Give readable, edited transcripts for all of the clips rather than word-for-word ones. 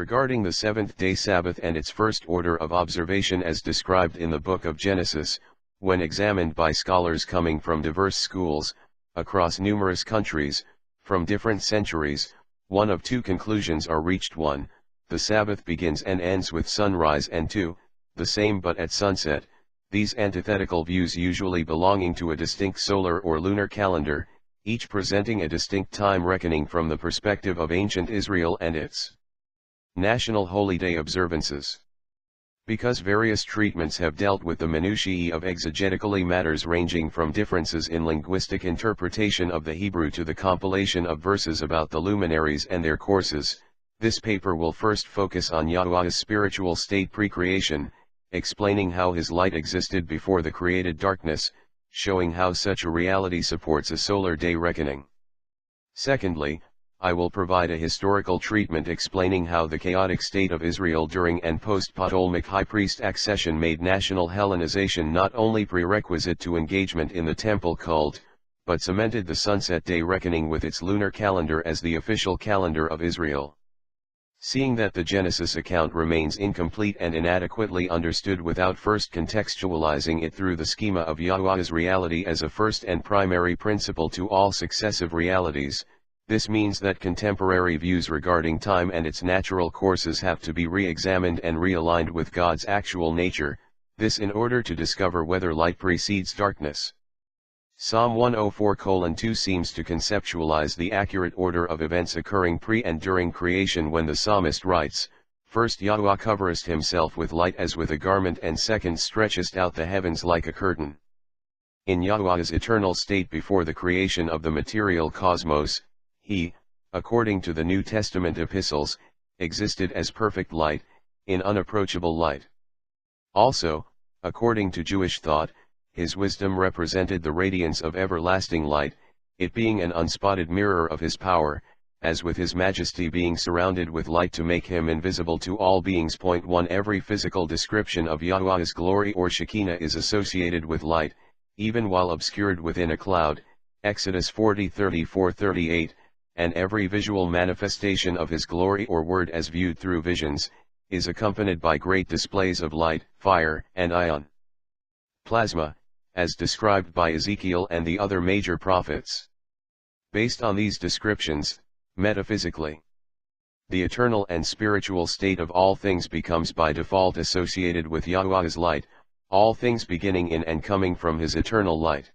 Regarding the seventh-day Sabbath and its first order of observation as described in the book of Genesis, when examined by scholars coming from diverse schools, across numerous countries, from different centuries, one of two conclusions are reached: 1. The Sabbath begins and ends with sunrise, and 2. The same but at sunset. These antithetical views usually belonging to a distinct solar or lunar calendar, each presenting a distinct time reckoning from the perspective of ancient Israel and its national holy day observances. Because various treatments have dealt with the minutiae of exegetically matters ranging from differences in linguistic interpretation of the Hebrew to the compilation of verses about the luminaries and their courses, this paper will first focus on Yahweh's spiritual state pre-creation, explaining how his light existed before the created darkness, showing how such a reality supports a solar day reckoning. Secondly, I will provide a historical treatment explaining how the chaotic state of Israel during and post-Ptolemaic high priest accession made national Hellenization not only prerequisite to engagement in the temple cult, but cemented the sunset day reckoning with its lunar calendar as the official calendar of Israel. Seeing that the Genesis account remains incomplete and inadequately understood without first contextualizing it through the schema of Yahweh's reality as a first and primary principle to all successive realities, this means that contemporary views regarding time and its natural courses have to be re-examined and realigned with God's actual nature, this in order to discover whether light precedes darkness. Psalm 104:2 seems to conceptualize the accurate order of events occurring pre and during creation when the psalmist writes, "First Yahweh coverest himself with light as with a garment, and second stretchest out the heavens like a curtain." In Yahweh's eternal state before the creation of the material cosmos, he, according to the New Testament epistles, existed as perfect light, in unapproachable light. Also, according to Jewish thought, his wisdom represented the radiance of everlasting light, it being an unspotted mirror of his power, as with his majesty being surrounded with light to make him invisible to all beings. 1. Every physical description of Yahweh's glory or Shekinah is associated with light, even while obscured within a cloud, Exodus 40:34-38, and every visual manifestation of his glory or word as viewed through visions, is accompanied by great displays of light, fire, and ion plasma, as described by Ezekiel and the other major prophets. Based on these descriptions, metaphysically, the eternal and spiritual state of all things becomes by default associated with Yahweh's light, all things beginning in and coming from his eternal light.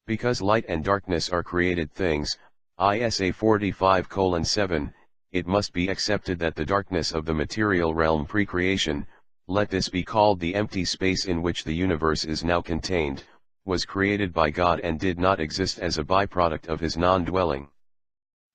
Because light and darkness are created things, ISA 45:7, it must be accepted that the darkness of the material realm pre-creation, let this be called the empty space in which the universe is now contained, was created by God and did not exist as a byproduct of his non-dwelling.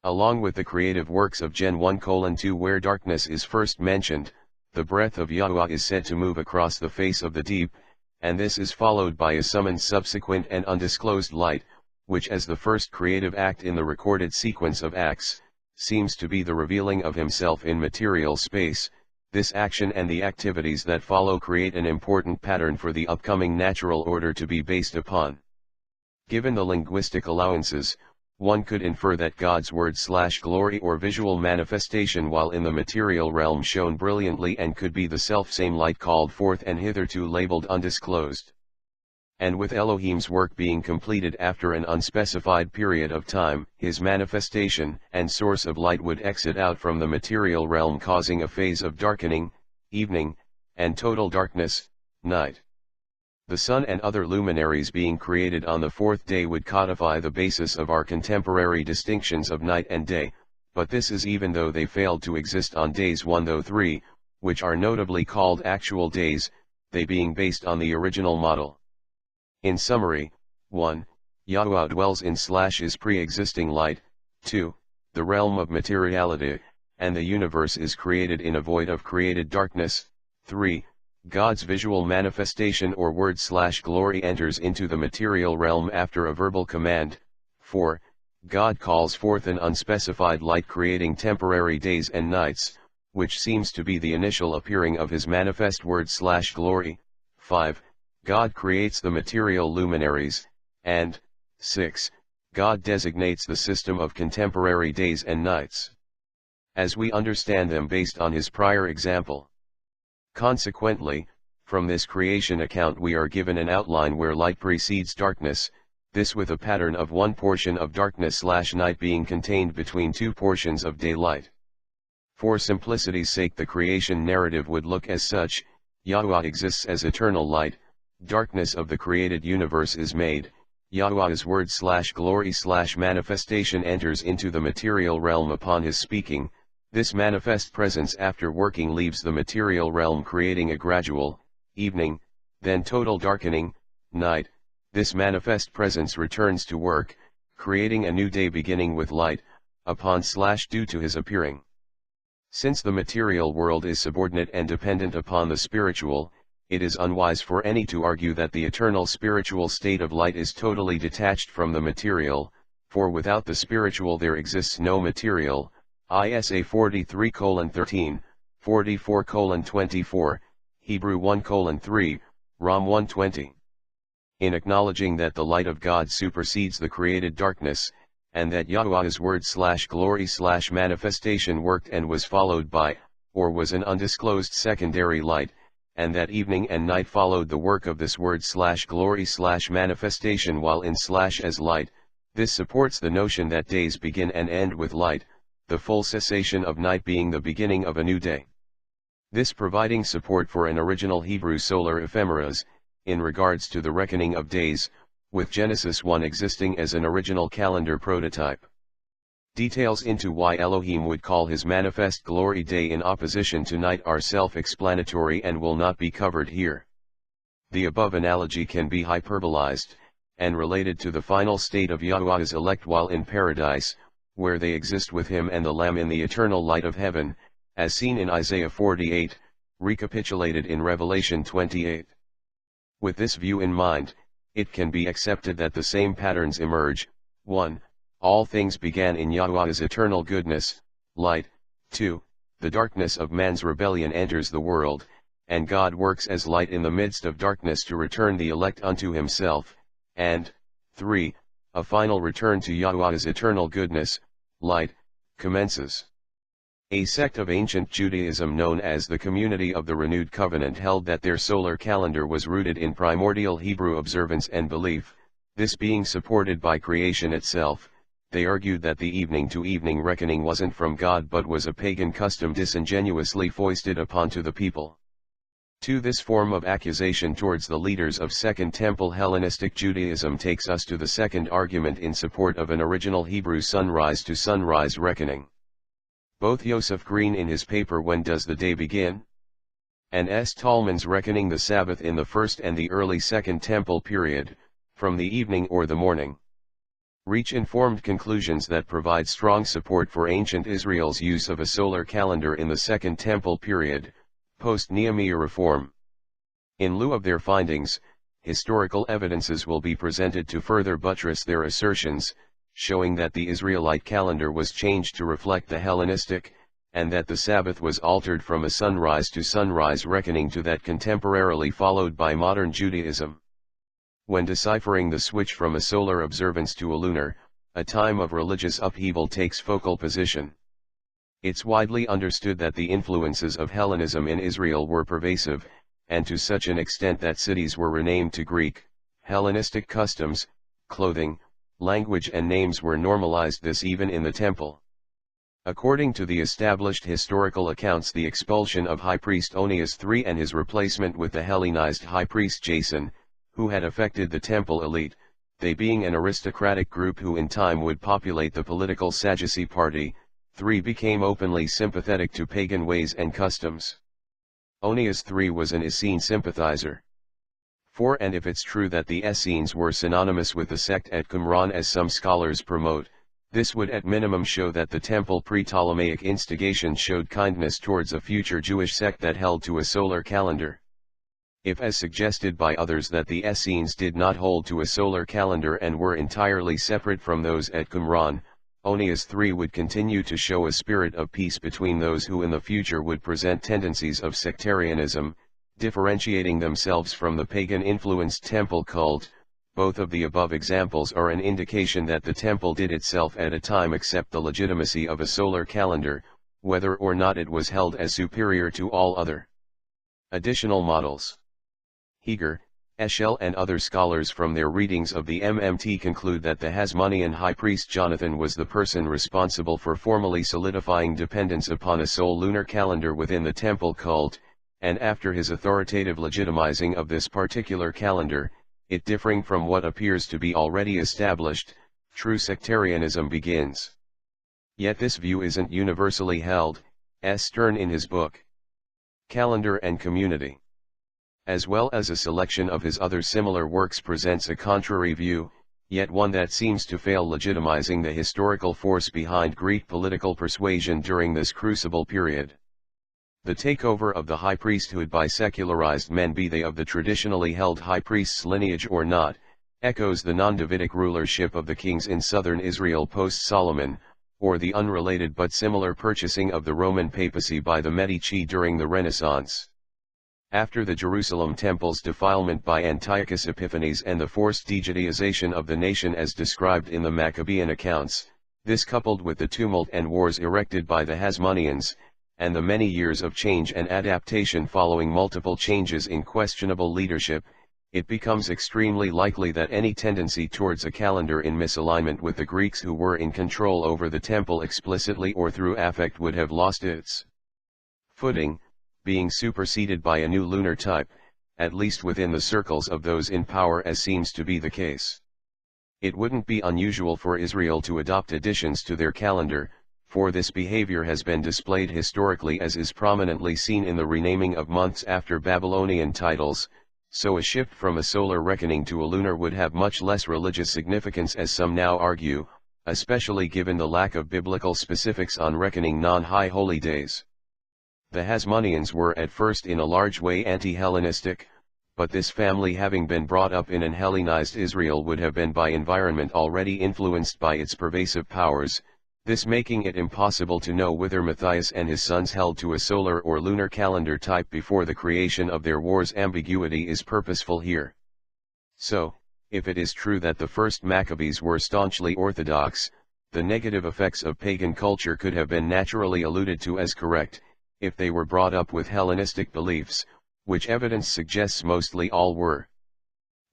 Along with the creative works of Gen 1:2 where darkness is first mentioned, the breath of Yahweh is said to move across the face of the deep, and this is followed by a summoned subsequent and undisclosed light, which as the first creative act in the recorded sequence of acts, seems to be the revealing of himself in material space. This action and the activities that follow create an important pattern for the upcoming natural order to be based upon. Given the linguistic allowances, one could infer that God's word/glory or visual manifestation while in the material realm shone brilliantly and could be the selfsame light called forth and hitherto labeled undisclosed. And with Elohim's work being completed after an unspecified period of time, his manifestation and source of light would exit out from the material realm, causing a phase of darkening, evening, and total darkness, night. The sun and other luminaries being created on the fourth day would codify the basis of our contemporary distinctions of night and day, but this is even though they failed to exist on days 1-3, which are notably called actual days, they being based on the original model. In summary, 1. Yahweh dwells in/is pre-existing light, 2. The realm of materiality, and the universe is created in a void of created darkness, 3. God's visual manifestation or word/glory enters into the material realm after a verbal command, 4. God calls forth an unspecified light creating temporary days and nights, which seems to be the initial appearing of his manifest word/glory, 5. God creates the material luminaries, and 6. God designates the system of contemporary days and nights. as we understand them based on his prior example. Consequently, from this creation account we are given an outline where light precedes darkness, this with a pattern of one portion of darkness/night being contained between two portions of daylight. For simplicity's sake the creation narrative would look as such: Yahweh exists as eternal light, darkness of the created universe is made, Yahweh's word/glory/manifestation enters into the material realm upon his speaking, this manifest presence after working leaves the material realm creating a gradual, evening, then total darkening, night, this manifest presence returns to work, creating a new day beginning with light, upon/due to his appearing. Since the material world is subordinate and dependent upon the spiritual, it is unwise for any to argue that the eternal spiritual state of light is totally detached from the material, for without the spiritual there exists no material, Isa 43:13, 44:24, Hebrew 1:3, Rom 1:20. In acknowledging that the light of God supersedes the created darkness, and that Yahweh's word/glory/manifestation worked and was followed by, or was an undisclosed secondary light, and that evening and night followed the work of this word/glory/manifestation while in/as light, this supports the notion that days begin and end with light, the full cessation of night being the beginning of a new day. This providing support for an original Hebrew solar ephemeras, in regards to the reckoning of days, with Genesis 1 existing as an original calendar prototype. Details into why Elohim would call his manifest glory day in opposition to night are self-explanatory and will not be covered here. The above analogy can be hyperbolized, and related to the final state of Yahweh's elect while in paradise, where they exist with him and the Lamb in the eternal light of heaven, as seen in Isaiah 48, recapitulated in Revelation 28. With this view in mind, it can be accepted that the same patterns emerge: 1. All things began in Yahweh's eternal goodness, light; 2. The darkness of man's rebellion enters the world, and God works as light in the midst of darkness to return the elect unto himself, and 3. A final return to Yahweh's eternal goodness, light, commences. A sect of ancient Judaism known as the Community of the Renewed Covenant held that their solar calendar was rooted in primordial Hebrew observance and belief, this being supported by creation itself. They argued that the evening-to-evening reckoning wasn't from God but was a pagan custom disingenuously foisted upon to the people. To this form of accusation towards the leaders of Second Temple Hellenistic Judaism takes us to the second argument in support of an original Hebrew sunrise-to-sunrise reckoning. Both Joseph Green in his paper When Does the Day Begin? And S. Tallman's Reckoning the Sabbath in the First and the Early Second Temple Period, from the Evening or the Morning, reach informed conclusions that provide strong support for ancient Israel's use of a solar calendar in the Second Temple Period, post-Nehemiah reform. In lieu of their findings, historical evidences will be presented to further buttress their assertions, showing that the Israelite calendar was changed to reflect the Hellenistic, and that the Sabbath was altered from a sunrise-to-sunrise reckoning to that contemporarily followed by modern Judaism. When deciphering the switch from a solar observance to a lunar, a time of religious upheaval takes focal position. It's widely understood that the influences of Hellenism in Israel were pervasive, and to such an extent that cities were renamed to Greek. Hellenistic customs, clothing, language and names were normalized, this even in the temple. According to the established historical accounts, the expulsion of High Priest Onias III and his replacement with the Hellenized High Priest Jason, who had affected the temple elite, they being an aristocratic group who in time would populate the political Sadducee party, III became openly sympathetic to pagan ways and customs. Onias III was an Essene sympathizer. And if it's true that the Essenes were synonymous with the sect at Qumran as some scholars promote, this would at minimum show that the temple pre-Ptolemaic instigation showed kindness towards a future Jewish sect that held to a solar calendar. If, as suggested by others, that the Essenes did not hold to a solar calendar and were entirely separate from those at Qumran, Onias III would continue to show a spirit of peace between those who in the future would present tendencies of sectarianism, differentiating themselves from the pagan-influenced temple cult. Both of the above examples are an indication that the temple did itself at a time accept the legitimacy of a solar calendar, whether or not it was held as superior to all other additional models. Heger, Eschel and other scholars from their readings of the MMT conclude that the Hasmonean high priest Jonathan was the person responsible for formally solidifying dependence upon a sole lunar calendar within the temple cult, and after his authoritative legitimizing of this particular calendar, it differing from what appears to be already established, true sectarianism begins. Yet this view isn't universally held, as Stern in his book Calendar and Community, as well as a selection of his other similar works, presents a contrary view, yet one that seems to fail legitimizing the historical force behind Greek political persuasion during this crucible period. The takeover of the high priesthood by secularized men, be they of the traditionally held high priest's lineage or not, echoes the non-Davidic rulership of the kings in southern Israel post-Solomon, or the unrelated but similar purchasing of the Roman papacy by the Medici during the Renaissance. After the Jerusalem temple's defilement by Antiochus Epiphanes and the forced dejudaization of the nation as described in the Maccabean accounts, this coupled with the tumult and wars erected by the Hasmoneans, and the many years of change and adaptation following multiple changes in questionable leadership, it becomes extremely likely that any tendency towards a calendar in misalignment with the Greeks who were in control over the temple explicitly or through affect would have lost its footing, being superseded by a new lunar type, at least within the circles of those in power, as seems to be the case. It wouldn't be unusual for Israel to adopt additions to their calendar, for this behavior has been displayed historically, as is prominently seen in the renaming of months after Babylonian titles, so a shift from a solar reckoning to a lunar would have much less religious significance, as some now argue, especially given the lack of biblical specifics on reckoning non-high holy days. The Hasmoneans were at first in a large way anti-Hellenistic, but this family, having been brought up in an Hellenized Israel, would have been by environment already influenced by its pervasive powers, this making it impossible to know whether Matthias and his sons held to a solar or lunar calendar type before the creation of their wars. Ambiguity is purposeful here. So, if it is true that the first Maccabees were staunchly orthodox, the negative effects of pagan culture could have been naturally alluded to as correct, if they were brought up with Hellenistic beliefs, which evidence suggests mostly all were.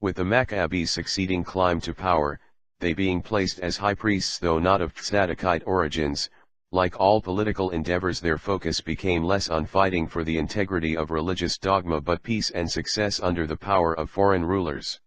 With the Maccabees' succeeding climb to power, they being placed as high priests though not of Tzadokite origins, like all political endeavors their focus became less on fighting for the integrity of religious dogma but peace and success under the power of foreign rulers.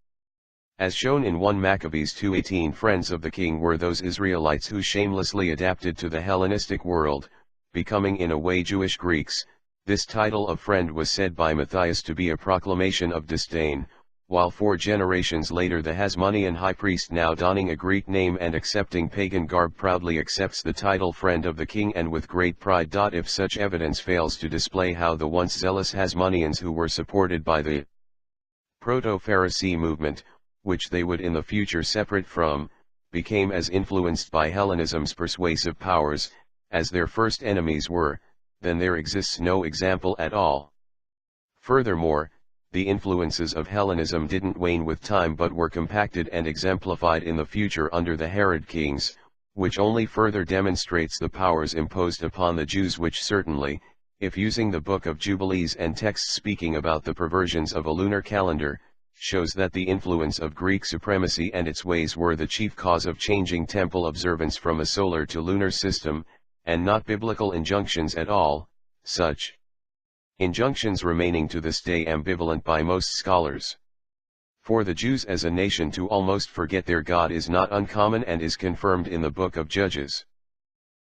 As shown in 1 Maccabees 2:18, friends of the king were those Israelites who shamelessly adapted to the Hellenistic world, becoming in a way Jewish Greeks. This title of friend was said by Matthias to be a proclamation of disdain, while 4 generations later the Hasmonean high priest, now donning a Greek name and accepting pagan garb, proudly accepts the title friend of the king, and with great pride. If such evidence fails to display how the once zealous Hasmoneans, who were supported by the Proto-Pharisee movement, which they would in the future separate from, became as influenced by Hellenism's persuasive powers, as their first enemies were, then there exists no example at all. Furthermore, the influences of Hellenism didn't wane with time but were compacted and exemplified in the future under the Herod kings, which only further demonstrates the powers imposed upon the Jews, which certainly, if using the Book of Jubilees and texts speaking about the perversions of a lunar calendar, shows that the influence of Greek supremacy and its ways were the chief cause of changing temple observance from a solar to lunar system, and not biblical injunctions at all, such injunctions remaining to this day ambivalent by most scholars. For the Jews as a nation to almost forget their God is not uncommon and is confirmed in the Book of Judges.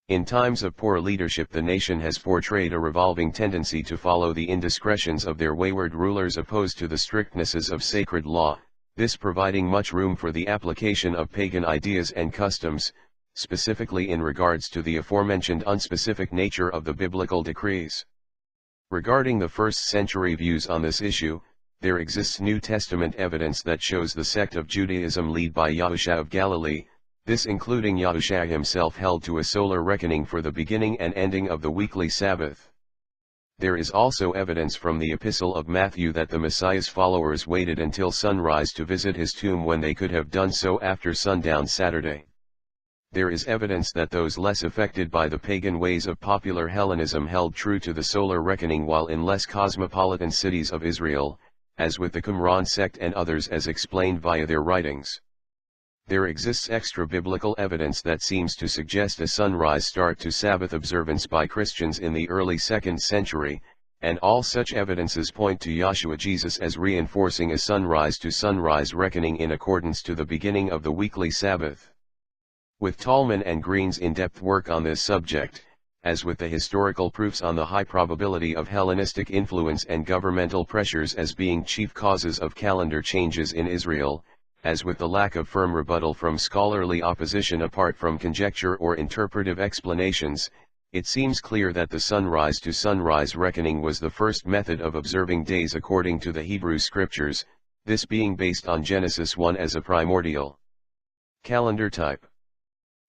In times of poor leadership the nation has portrayed a revolving tendency to follow the indiscretions of their wayward rulers opposed to the strictnesses of sacred law, this providing much room for the application of pagan ideas and customs, specifically in regards to the aforementioned unspecific nature of the biblical decrees. Regarding the first-century views on this issue, there exists New Testament evidence that shows the sect of Judaism led by Yahushua of Galilee, this including Yahushua himself held to a solar reckoning for the beginning and ending of the weekly Sabbath. There is also evidence from the Epistle of Matthew that the Messiah's followers waited until sunrise to visit his tomb when they could have done so after sundown Saturday. There is evidence that those less affected by the pagan ways of popular Hellenism held true to the solar reckoning, while in less cosmopolitan cities of Israel, as with the Qumran sect and others as explained via their writings. There exists extra-biblical evidence that seems to suggest a sunrise start to Sabbath observance by Christians in the early 2nd century, and all such evidences point to Yahshua Jesus as reinforcing a sunrise to sunrise reckoning in accordance to the beginning of the weekly Sabbath. With Tallman and Green's in-depth work on this subject, as with the historical proofs on the high probability of Hellenistic influence and governmental pressures as being chief causes of calendar changes in Israel, as with the lack of firm rebuttal from scholarly opposition apart from conjecture or interpretive explanations, it seems clear that the sunrise to sunrise reckoning was the first method of observing days according to the Hebrew scriptures, this being based on Genesis 1 as a primordial calendar type.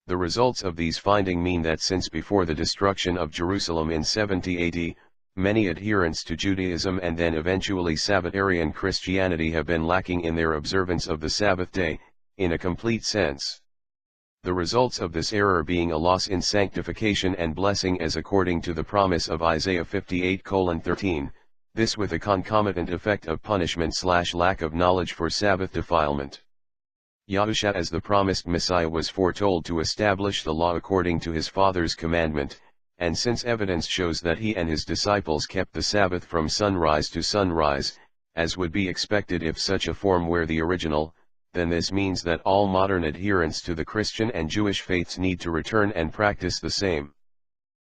The results of these findings mean that since before the destruction of Jerusalem in 70 AD, many adherents to Judaism and then eventually Sabbatarian Christianity have been lacking in their observance of the Sabbath day, in a complete sense. The results of this error being a loss in sanctification and blessing as according to the promise of Isaiah 58:13, this with a concomitant effect of punishment/lack of knowledge for Sabbath defilement. Yahusha as the promised Messiah was foretold to establish the law according to his Father's commandment, and since evidence shows that he and his disciples kept the Sabbath from sunrise to sunrise, as would be expected if such a form were the original, then this means that all modern adherents to the Christian and Jewish faiths need to return and practice the same.